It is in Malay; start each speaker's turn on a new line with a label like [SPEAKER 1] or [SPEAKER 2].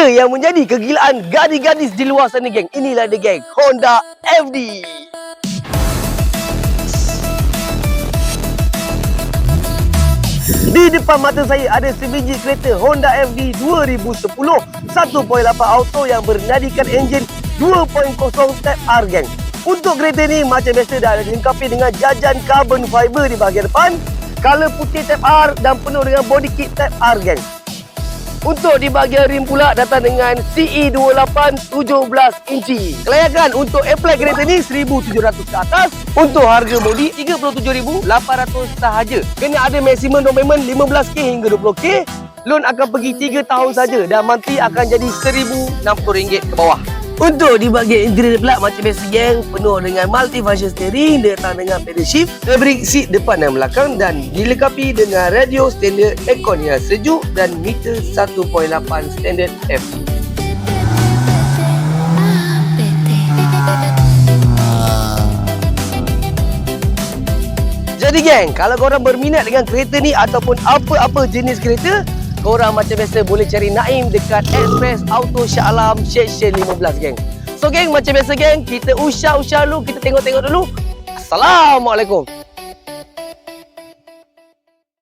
[SPEAKER 1] Kereta yang menjadi kegilaan gadis-gadis di luar sana, geng. Inilah dia, geng. Honda FD. Di depan mata saya ada sebiji kereta Honda FD 2010 1.8 auto yang bernadikan enjin 2.0 Type R, geng. Untuk kereta ni macam biasa dah dilengkapi dengan jajan carbon fiber di bahagian depan, color putih Type R dan penuh dengan body kit Type R, geng. Untuk di bahagian rim pula datang dengan CE28 17 inci. Kelayakan untuk apply kereta ni 1,700 ke atas. Untuk harga bodi 37,800 sahaja. Kena ada maksimum down payment 15k hingga 20k. Loan akan pergi 3 tahun saja dan monthly akan jadi RM1,060 ke bawah. Untuk di bahagian interior pula macam biasa, geng, penuh dengan multi-function steering, datang dengan pedal shift, fabric seat depan dan belakang dan dilengkapi dengan radio standard, aircon yang sejuk dan meter 1.8 standard F. Jadi, geng, kalau korang berminat dengan kereta ni ataupun apa-apa jenis kereta, korang macam biasa boleh cari Naim dekat Express Auto Shah Alam Section 15, geng. So, geng, macam biasa, geng, kita usah dulu, kita tengok-tengok dulu. Assalamualaikum.